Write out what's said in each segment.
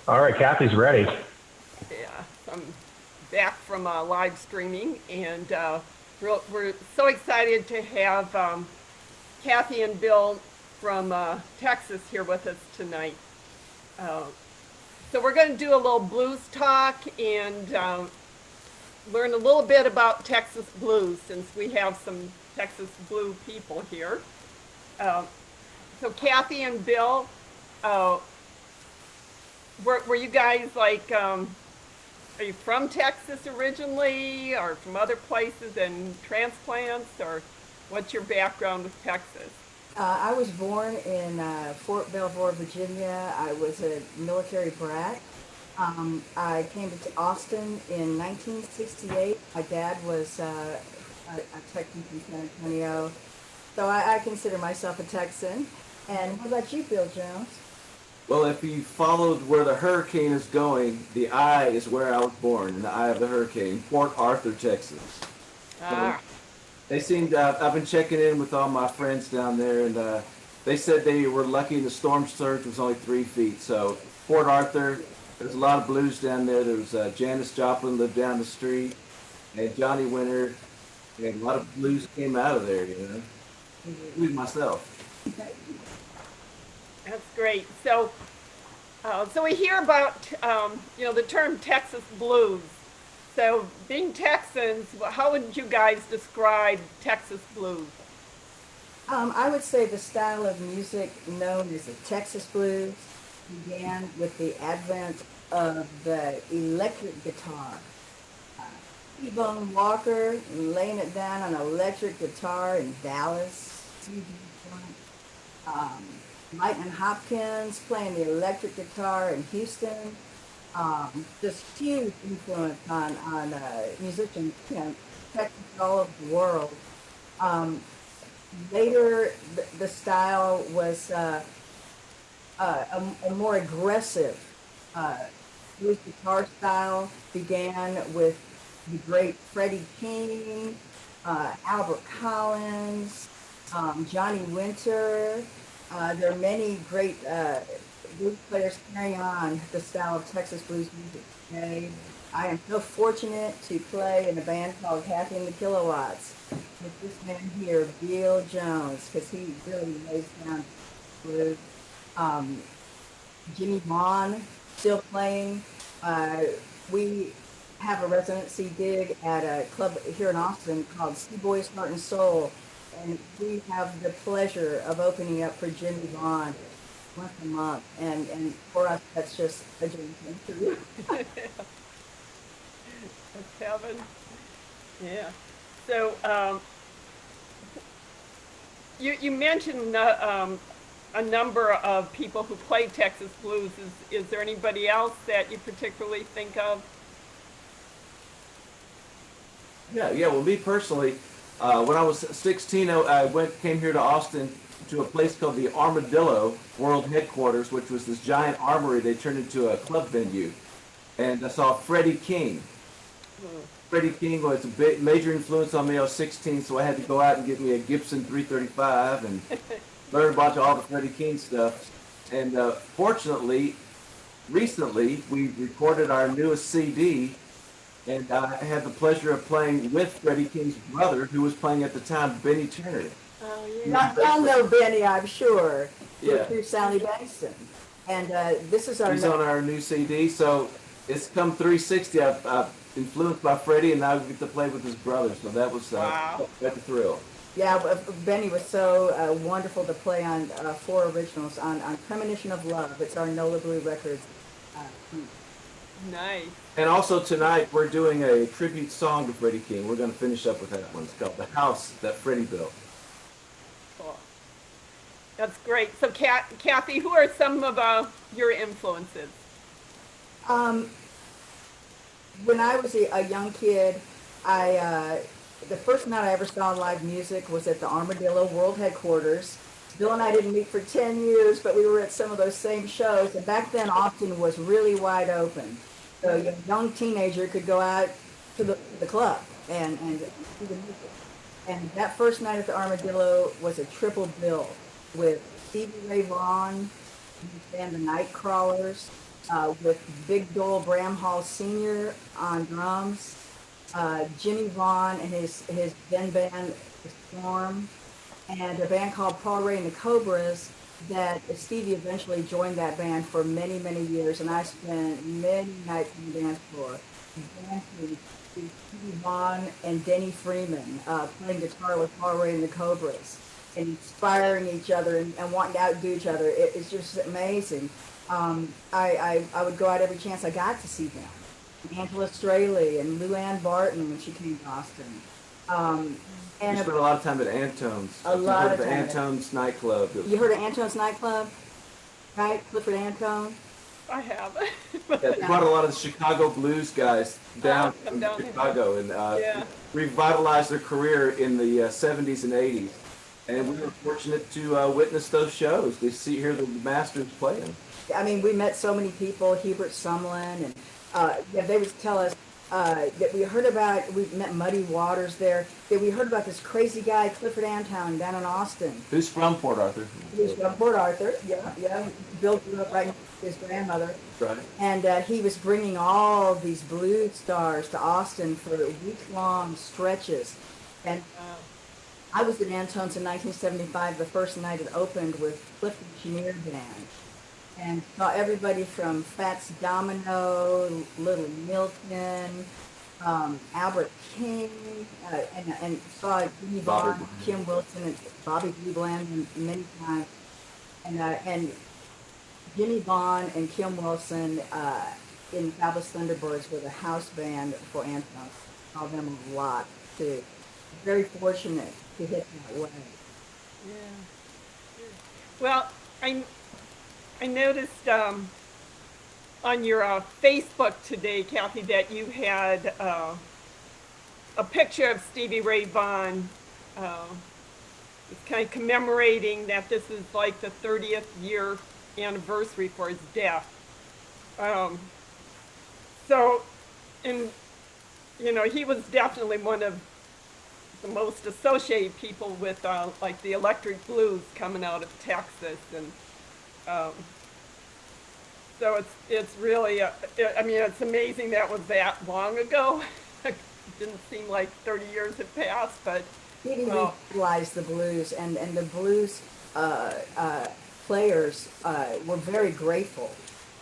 All right, Kathy's ready. Yeah, I'm back from live streaming, and we're so excited to have Kathy and Bill from Texas here with us tonight. Uh, so we're going to do a little blues talk and learn a little bit about Texas blues since we have some Texas blue people here. Uh, so Kathy and Bill, uh, were you guys like are you from Texas originally or from other places and transplants, or what's your background with Texas? I was born in Fort Belvoir, Virginia. I was a military brat. I came to Austin in 1968. My dad was a Texan from San Antonio, so I consider myself a Texan. And how about you, Bill Jones? Well, if you followed where the hurricane is going, the eye is where I was born, in the eye of the hurricane, Port Arthur, Texas. So Ah, they seemed, I've been checking in with all my friends down there, and they said they were lucky the storm surge was only 3 feet. So, Port Arthur, there's a lot of blues down there. There was Janis Joplin lived down the street, and Johnny Winter, and a lot of blues came out of there, including myself. that's great. So we hear about the term Texas blues. So being Texans, how would you guys describe Texas blues? I would say the style of music known as the Texas blues began with the advent of the electric guitar. T-Bone Walker laying it down on electric guitar in Dallas. Um, Lightning Hopkins playing the electric guitar in Houston. Just huge influence on musicians, Texas all over the world. Um, Later, the style was a more aggressive uh, blues guitar style. Began with the great Freddie King, Albert Collins, Johnny Winter. There are many great blues players carrying on the style of Texas blues music today. I am so fortunate to play in a band called Kathy and the Kilowatts with this man here, Bill Jones, because he really lays down blues. Um, Jimmy Vaughn still playing. Uh, we have a residency gig at a club here in Austin called Sea Boys Heart and Soul, and we have the pleasure of opening up for Jimmy Vaughn once a month, and for us that's just a dream come true. That's heaven. Yeah. So you mentioned a number of people who play Texas blues. Is there anybody else that you particularly think of? Yeah, yeah. Well, me personally, when I was 16, came here to Austin to a place called the Armadillo World Headquarters, which was this giant armory they turned into a club venue, and I saw Freddie King. Hmm. Freddie King was a big, major influence on me. I was 16, so I had to go out and get me a Gibson 335 and learn a bunch of all the Freddie King stuff. And fortunately, recently we recorded our newest CD, and I had the pleasure of playing with Freddie King's brother, who was playing at the time, Benny Turner. Oh yeah. Y'all know Benny, I'm sure, Yeah, through Sally Bankston. And this is our he's on our new CD, so it's come 360. I've influenced by Freddie, and now I get to play with his brother, so that was Wow. quite the thrill. yeah. Benny was so wonderful to play on four originals on Premonition of Love. It's our Nola Blue Records. Uh, Nice. And also tonight we're doing a tribute song to Freddie King. We're going to finish up with that one. It's called "The House That Freddie Built." Cool. That's great. So, Kathy, who are some of your influences? um, when I was a young kid, I the first night I ever saw live music was at the Armadillo World Headquarters. Bill and I didn't meet for 10 years, but we were at some of those same shows. And back then, Austin was really wide open. So a young teenager could go out to the club and see the music. And that first night at the Armadillo was a triple bill with Stevie Ray Vaughan, and the Night Crawlers, with Big Dole Bramhall Sr. on drums, Jimmy Vaughn and his then band, The Storm, and a band called Paul Ray and the Cobras that Stevie eventually joined that band for many, many years, and I spent many nights on the dance floor dancing to Stevie Vaughn and Denny Freeman, playing guitar with Paul Ray and the Cobras, and inspiring each other and wanting to outdo each other. It's just amazing. I would go out every chance I got to see them. Angela Straley and Lou Ann Barton when she came to Austin. We And spent a lot of time at Antone's. A lot of the time at- Antone's nightclub. you heard of Antone's nightclub, right? Clifford Antone. I have. Yeah, they brought a lot of the Chicago blues guys down come from down here. Chicago and Yeah. revitalized their career in the 70s and 80s. And we were fortunate to witness those shows. To hear the masters playing. I mean, we met so many people, Hubert Sumlin, and yeah, they would tell us that we met Muddy Waters there, that we heard about this crazy guy, Clifford Antone, down in Austin. Who's from Port Arthur? He was from Port Arthur, yeah. Bill grew up right next to his grandmother. Right. And he was bringing all these blues stars to Austin for week-long stretches. And I was at Antone's in 1975, the first night it opened with Clifton Chenier Band. And saw everybody from Fats Domino, Little Milton, Albert King, and saw Jimmy Bobby Vaughn, Kim Wilson, and Bobby Bland many times. And Jimmy Vaughn and Kim Wilson in Fabulous Thunderbirds were the house band for Antone. Saw them a lot too. Very fortunate to hit that way. Yeah. Well, I noticed on your Facebook today, Kathy, that you had a picture of Stevie Ray Vaughan. It's kind of commemorating that this is like the 30th year anniversary for his death. So, and you know, he was definitely one of the most associated people with like the electric blues coming out of Texas, and so it's really I mean, it's amazing that was that long ago. It didn't seem like 30 years had passed, but He revitalized the blues, and the blues players were very grateful.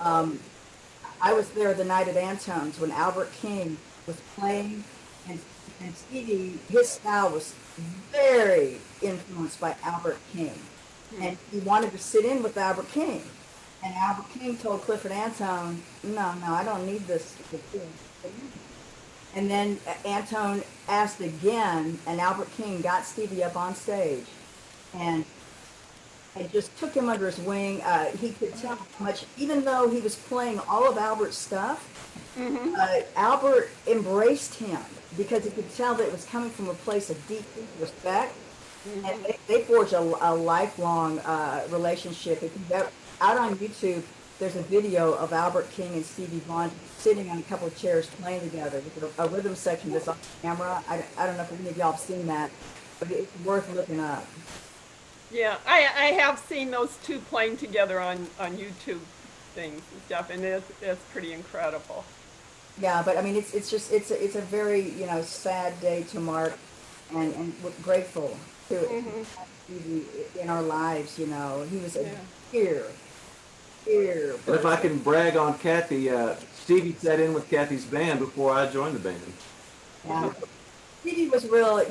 I was there the night at Antone's when Albert King was playing, and Stevie, his style was very influenced by Albert King. And he wanted to sit in with Albert King. And Albert King told Clifford Antone, no, I don't need this. And then Antone asked again, and Albert King got Stevie up on stage. And it just took him under his wing. He could tell how much, even though he was playing all of Albert's stuff, Albert embraced him because he could tell that it was coming from a place of deep respect. And they forged a lifelong relationship. If you go out on YouTube, there's a video of Albert King and Stevie Vaughn sitting on a couple of chairs playing together with a rhythm section that's on camera. I don't know if any of y'all have seen that, but it's worth looking up. yeah, I have seen those two playing together on YouTube things and stuff, and it's pretty incredible. Yeah, but I mean, it's a very, sad day to mark, and we're grateful to have Stevie in our lives. He was a dear And if I can brag on Kathy, Stevie sat in with Kathy's band before I joined the band. Yeah. Stevie was real,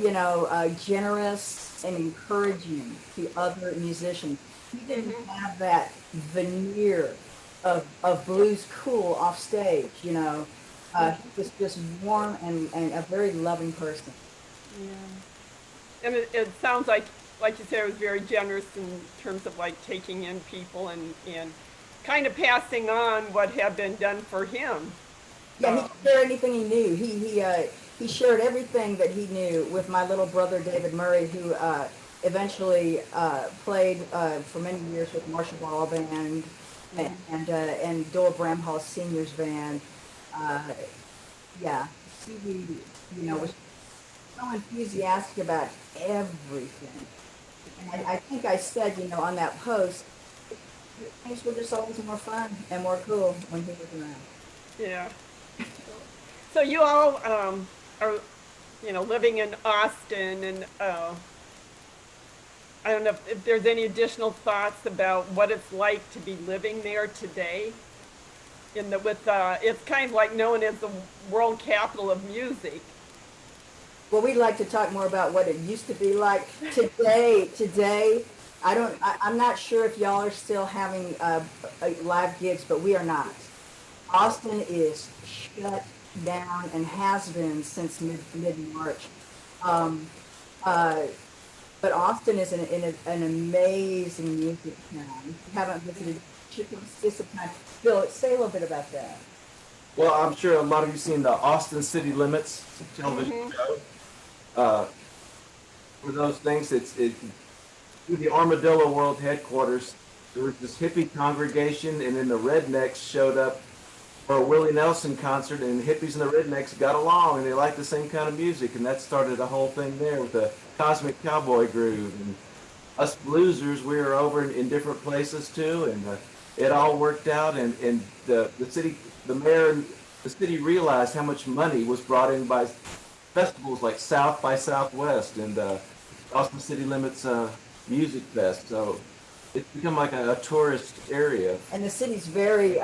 generous and encouraging to other musicians. He didn't have that veneer of blues cool off stage, He was just warm and a very loving person. Yeah. And it sounds like you said, it was very generous in terms of like taking in people and kind of passing on what had been done for him. Yeah, he shared anything he knew. He shared everything that he knew with my little brother David Murray, who eventually played for many years with Marshall Ball Band and Dole Bramhall Senior's band. Stevie, was so enthusiastic about everything. And I think I said, on that post, things were just always more fun and more cool when he was around. Yeah. So you all are, living in Austin, and I don't know if there's any additional thoughts about what it's like to be living there today. It's kind of like known as the world capital of music. Well, we'd like to talk more about what it used to be like today. I'm not sure if y'all are still having live gigs, but we are not. Austin is shut down and has been since mid March. Um, uh, but Austin is an amazing music town. If you haven't visited, you should see some time. Bill, say a little bit about that. Well, I'm sure a lot of you seen the Austin City Limits television show. For those things, through the Armadillo World headquarters, there was this hippie congregation, and then the Rednecks showed up for a Willie Nelson concert, and the hippies and the Rednecks got along, and they liked the same kind of music, and that started a whole thing there with the Cosmic Cowboy Groove. And us bluesers, we were over in different places too, and it all worked out, and the city, the mayor and the city realized how much money was brought in by festivals like South by Southwest and Austin City Limits Music Fest. So it's become like a tourist area. And the city's very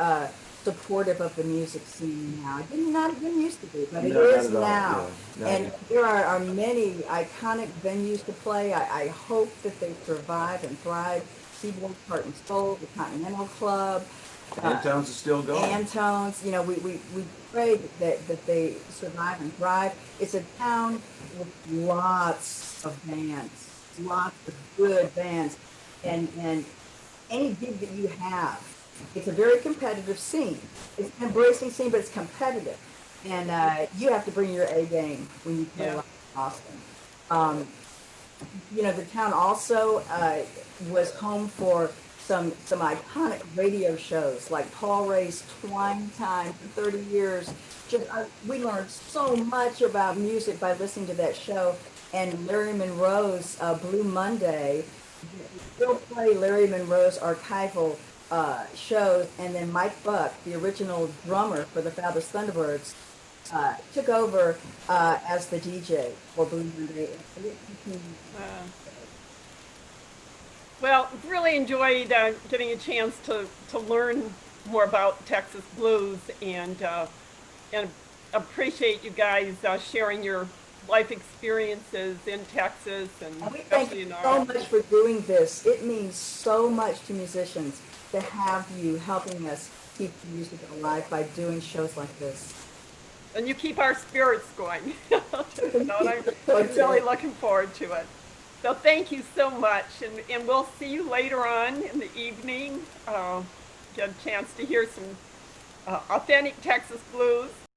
supportive of the music scene now. It didn't used to be, but it No, not is at all. now. Yeah, And yeah. there are many iconic venues to play. I hope that they survive and thrive. Seaboard Heart and Soul, the Continental Club, Antones is still going. Antones. We pray that they survive and thrive. It's a town with lots of bands, lots of good bands, and any gig that you have, it's a very competitive scene. It's an embracing scene, but it's competitive, and you have to bring your A game when you play Yeah. live in Austin. The town also was home for some iconic radio shows like Paul Ray's Twine Time for 30 years. We learned so much about music by listening to that show. And Larry Monroe's Blue Monday. We still play Larry Monroe's archival shows. And then Mike Buck, the original drummer for the Fabulous Thunderbirds, took over as the DJ for Blue Monday. And it became Well, really enjoyed getting a chance to learn more about Texas blues, and appreciate you guys sharing your life experiences in Texas and And we thank especially you in so our. much for doing this. It means so much to musicians to have you helping us keep the music alive by doing shows like this. And you keep our spirits going. I'm really looking forward to it. So thank you so much, and we'll see you later on in the evening. Get a chance to hear some authentic Texas blues.